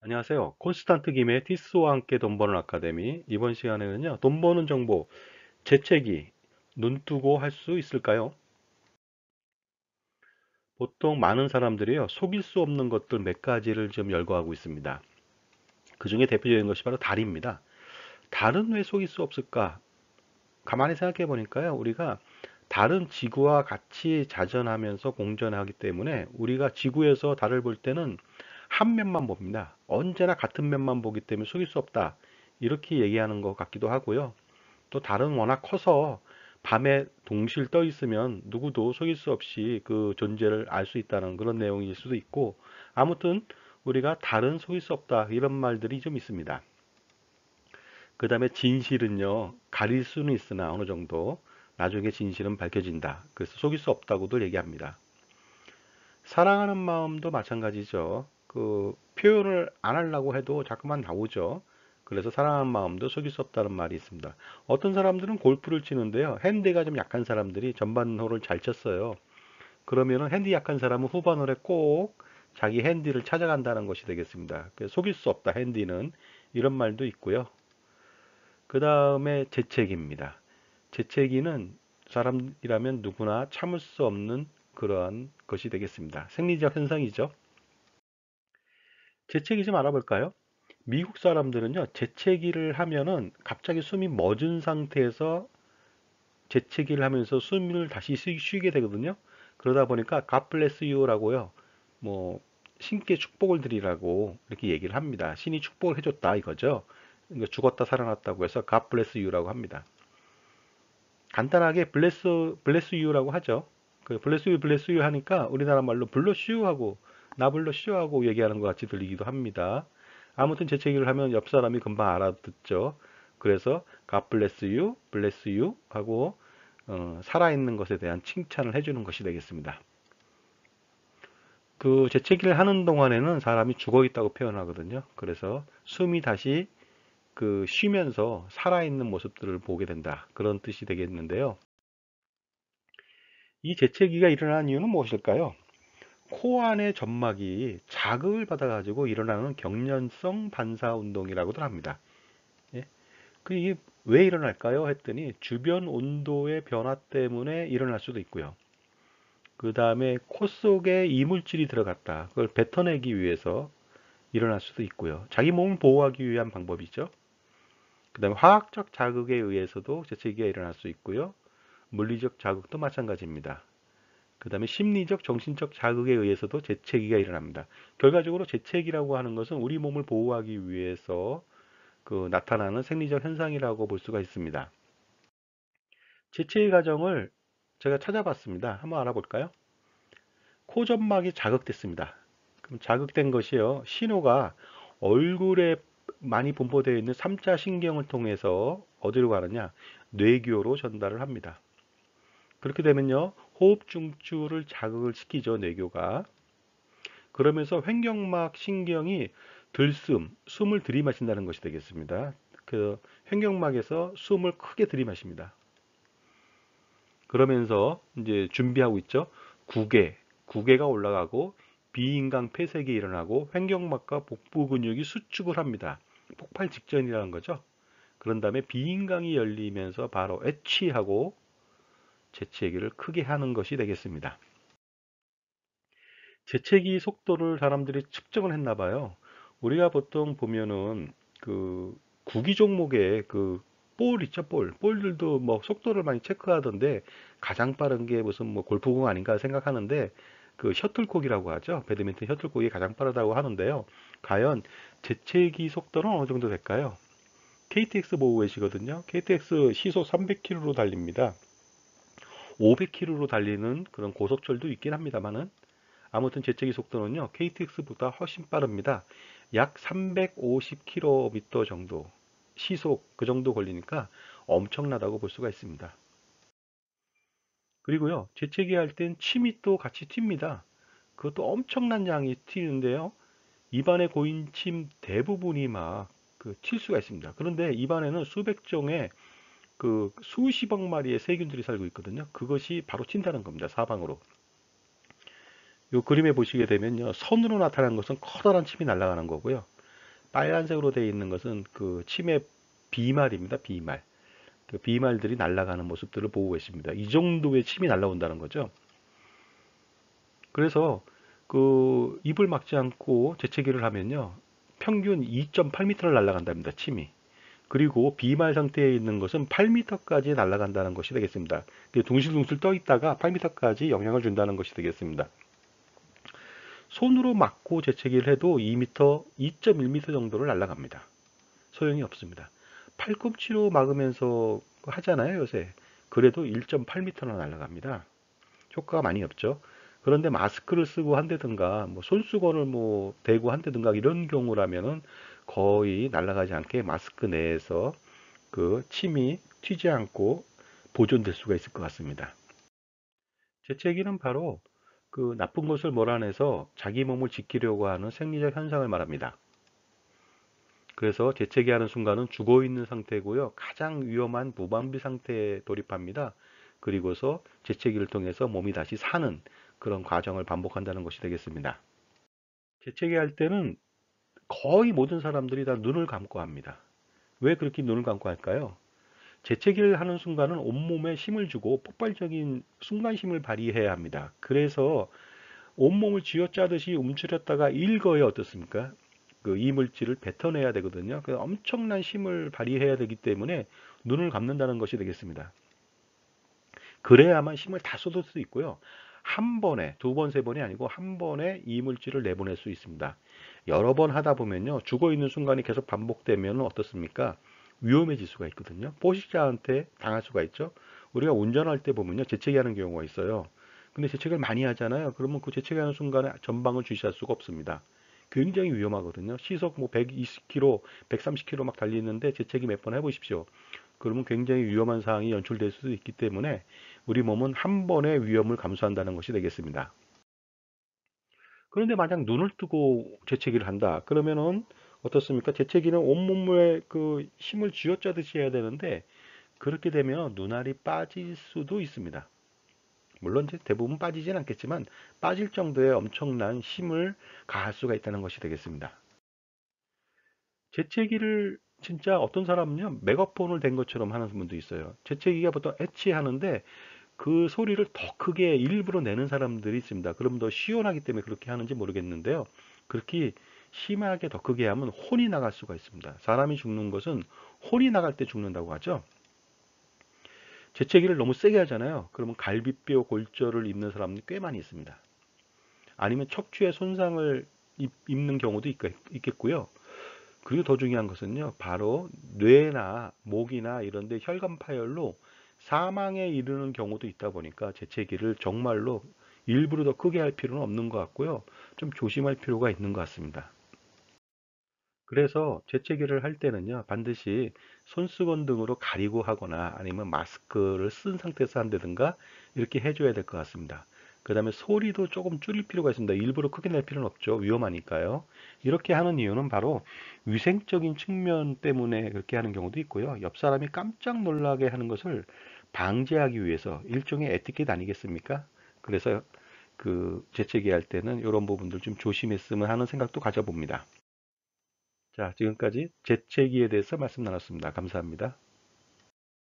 안녕하세요. 콘스탄트 김의 티스와 함께 돈 버는 아카데미. 이번 시간에는요, 돈 버는 정보, 재채기, 눈뜨고 할 수 있을까요? 보통 많은 사람들이요, 속일 수 없는 것들 몇 가지를 좀 열거하고 있습니다. 그 중에 대표적인 것이 바로 달입니다. 달은 왜 속일 수 없을까? 가만히 생각해 보니까요, 우리가 달은 지구와 같이 자전하면서 공전하기 때문에 우리가 지구에서 달을 볼 때는 한 면만 봅니다. 언제나 같은 면만 보기 때문에 속일 수 없다. 이렇게 얘기하는 것 같기도 하고요. 또 달은 워낙 커서 밤에 동실 떠 있으면 누구도 속일 수 없이 그 존재를 알 수 있다는 그런 내용일 수도 있고, 아무튼 우리가 달은 속일 수 없다 이런 말들이 좀 있습니다. 그 다음에 진실은요, 가릴 수는 있으나 어느 정도 나중에 진실은 밝혀진다. 그래서 속일 수 없다고도 얘기합니다. 사랑하는 마음도 마찬가지죠. 그 표현을 안 하려고 해도 자꾸만 나오죠. 그래서 사랑하는 마음도 속일 수 없다는 말이 있습니다. 어떤 사람들은 골프를 치는데요. 핸디가 좀 약한 사람들이 전반호를 잘 쳤어요. 그러면은 핸디 약한 사람은 후반홀에 꼭 자기 핸디를 찾아간다는 것이 되겠습니다. 그래서 속일 수 없다, 핸디는. 이런 말도 있고요. 그 다음에 재채기입니다. 재채기는 사람이라면 누구나 참을 수 없는 그러한 것이 되겠습니다. 생리적 현상이죠. 재채기 좀 알아볼까요? 미국 사람들은요, 재채기를 하면은 갑자기 숨이 멎은 상태에서 재채기를 하면서 숨을 다시 쉬게 되거든요. 그러다 보니까 God bless you라고요. 뭐 신께 축복을 드리라고 이렇게 얘기를 합니다. 신이 축복을 해줬다 이거죠. 그러니까 죽었다 살아났다고 해서 God bless you라고 합니다. 간단하게 블레스 유라고 하죠. 그 블레스 유 하니까 우리나라 말로 블러슈 하고 나 블러슈 하고 얘기하는 것 같이 들리기도 합니다. 아무튼 재채기를 하면 옆 사람이 금방 알아듣죠. 그래서 God bless you 하고 살아있는 것에 대한 칭찬을 해주는 것이 되겠습니다. 그 재채기를 하는 동안에는 사람이 죽어 있다고 표현하거든요. 그래서 숨이 다시 그 쉬면서 살아있는 모습들을 보게 된다. 그런 뜻이 되겠는데요. 이 재채기가 일어나는 이유는 무엇일까요? 코 안의 점막이 자극을 받아가지고 일어나는 경련성 반사 운동이라고도 합니다. 예? 그 이게 왜 일어날까요? 했더니 주변 온도의 변화 때문에 일어날 수도 있고요. 그 다음에 코 속에 이물질이 들어갔다. 그걸 뱉어내기 위해서 일어날 수도 있고요. 자기 몸을 보호하기 위한 방법이죠. 그 다음에 화학적 자극에 의해서도 재채기가 일어날 수 있고요. 물리적 자극도 마찬가지입니다. 그 다음에 심리적, 정신적 자극에 의해서도 재채기가 일어납니다. 결과적으로 재채기라고 하는 것은 우리 몸을 보호하기 위해서 그 나타나는 생리적 현상이라고 볼 수가 있습니다. 재채기 과정을 제가 찾아봤습니다. 한번 알아볼까요? 코 점막이 자극됐습니다. 그럼 자극된 것이요. 신호가 얼굴에 많이 분포되어 있는 3자 신경을 통해서 어디로 가느냐? 뇌교로 전달을 합니다. 그렇게 되면요. 호흡 중추를 자극을 시키죠. 뇌교가. 그러면서 횡격막 신경이 숨을 들이마신다는 것이 되겠습니다. 그 횡격막에서 숨을 크게 들이마십니다. 그러면서 이제 준비하고 있죠. 구개가 올라가고 비인강 폐색이 일어나고 횡격막과 복부 근육이 수축을 합니다. 폭발 직전이라는 거죠. 그런 다음에 비인강이 열리면서 바로 애취하고 재채기를 크게 하는 것이 되겠습니다. 재채기 속도를 사람들이 측정을 했나 봐요. 우리가 보통 보면은 그 구기 종목에 그 볼 있죠, 볼. 볼들도 뭐 속도를 많이 체크하던데 가장 빠른 게 무슨 뭐 골프공 아닌가 생각하는데 그 셔틀콕이라고 하죠. 배드민턴 셔틀콕이 가장 빠르다고 하는데요. 과연 재채기 속도는 어느 정도 될까요? KTX 보고 계시거든요. KTX 시속 300km로 달립니다. 500km로 달리는 그런 고속철도 있긴 합니다만은 아무튼 재채기 속도는요, KTX보다 훨씬 빠릅니다. 약 350km 정도, 시속 그 정도 걸리니까 엄청나다고 볼 수가 있습니다. 그리고요, 재채기 할 땐 침이 또 같이 튑니다. 그것도 엄청난 양이 튀는데요. 입안에 고인 침 대부분이 막 그 튈 수가 있습니다. 그런데 입안에는 수백 종의 그 수십억 마리의 세균들이 살고 있거든요. 그것이 바로 튄다는 겁니다. 사방으로. 이 그림에 보시게 되면요. 선으로 나타난 것은 커다란 침이 날아가는 거고요. 빨간색으로 되어 있는 것은 그 침의 비말입니다. 비말. 그 비말들이 날아가는 모습들을 보고 계십니다. 이 정도의 침이 날아온다는 거죠. 그래서 그 입을 막지 않고 재채기를 하면요. 평균 2.8m를 날아간답니다. 침이. 그리고 비말 상태에 있는 것은 8m까지 날아간다는 것이 되겠습니다. 둥실둥실 떠 있다가 8m까지 영향을 준다는 것이 되겠습니다. 손으로 막고 재채기를 해도 2m, 2.1m 정도를 날아갑니다. 소용이 없습니다. 팔꿈치로 막으면서 하잖아요, 요새. 그래도 1.8m나 날아갑니다. 효과가 많이 없죠. 그런데 마스크를 쓰고 한다든가, 뭐 손수건을 뭐 대고 한다든가 이런 경우라면은 거의 날아가지 않게 마스크 내에서 그 침이 튀지 않고 보존될 수가 있을 것 같습니다. 재채기는 바로 그 나쁜 것을 몰아내서 자기 몸을 지키려고 하는 생리적 현상을 말합니다. 그래서 재채기하는 순간은 죽어 있는 상태고요. 가장 위험한 무방비 상태에 돌입합니다. 그리고서 재채기를 통해서 몸이 다시 사는 그런 과정을 반복한다는 것이 되겠습니다. 재채기 할 때는 거의 모든 사람들이 다 눈을 감고 합니다. 왜 그렇게 눈을 감고 할까요? 재채기를 하는 순간은 온몸에 힘을 주고 폭발적인 순간힘을 발휘해야 합니다. 그래서 온몸을 쥐어짜듯이 움츠렸다가 일거에 어떻습니까? 그 이물질을 뱉어내야 되거든요. 그래서 엄청난 힘을 발휘해야 되기 때문에 눈을 감는다는 것이 되겠습니다. 그래야만 힘을 다 쏟을 수 있고요. 한 번에, 두 번, 세 번이 아니고 한 번에 이물질을 내보낼 수 있습니다. 여러 번 하다 보면요. 죽어 있는 순간이 계속 반복되면 어떻습니까? 위험해질 수가 있거든요. 포식자한테 당할 수가 있죠. 우리가 운전할 때 보면요. 재채기 하는 경우가 있어요. 근데 재채기를 많이 하잖아요. 그러면 그 재채기 하는 순간에 전방을 주시할 수가 없습니다. 굉장히 위험하거든요. 시속 뭐 120km, 130km 막 달리는데 재채기 몇 번 해보십시오. 그러면 굉장히 위험한 상황이 연출될 수도 있기 때문에 우리 몸은 한 번의 위험을 감수한다는 것이 되겠습니다. 그런데 만약 눈을 뜨고 재채기를 한다. 그러면은 어떻습니까? 재채기는 온몸에 그 힘을 쥐어짜듯이 해야 되는데 그렇게 되면 눈알이 빠질 수도 있습니다. 물론 이제 대부분 빠지진 않겠지만 빠질 정도의 엄청난 힘을 가할 수가 있다는 것이 되겠습니다. 재채기를 진짜 어떤 사람은요, 메가폰을 댄 것처럼 하는 분도 있어요. 재채기가 보통 애치하는데 그 소리를 더 크게 일부러 내는 사람들이 있습니다. 그럼 더 시원하기 때문에 그렇게 하는지 모르겠는데요. 그렇게 심하게 더 크게 하면 혼이 나갈 수가 있습니다. 사람이 죽는 것은 혼이 나갈 때 죽는다고 하죠. 재채기를 너무 세게 하잖아요. 그러면 갈비뼈 골절을 입는 사람이 꽤 많이 있습니다. 아니면 척추에 손상을 입는 경우도 있겠고요. 그리고 더 중요한 것은요, 바로 뇌나 목이나 이런 데 혈관 파열로 사망에 이르는 경우도 있다 보니까 재채기를 정말로 일부러 더 크게 할 필요는 없는 것 같고요. 좀 조심할 필요가 있는 것 같습니다. 그래서 재채기를 할 때는요, 반드시 손수건 등으로 가리고 하거나 아니면 마스크를 쓴 상태에서 한다든가 이렇게 해줘야 될 것 같습니다. 그 다음에 소리도 조금 줄일 필요가 있습니다. 일부러 크게 낼 필요는 없죠. 위험하니까요. 이렇게 하는 이유는 바로 위생적인 측면 때문에 그렇게 하는 경우도 있고요. 옆 사람이 깜짝 놀라게 하는 것을 방지하기 위해서 일종의 에티켓 아니겠습니까? 그래서 그 재채기 할 때는 이런 부분들 좀 조심했으면 하는 생각도 가져봅니다. 자, 지금까지 재채기에 대해서 말씀 나눴습니다. 감사합니다.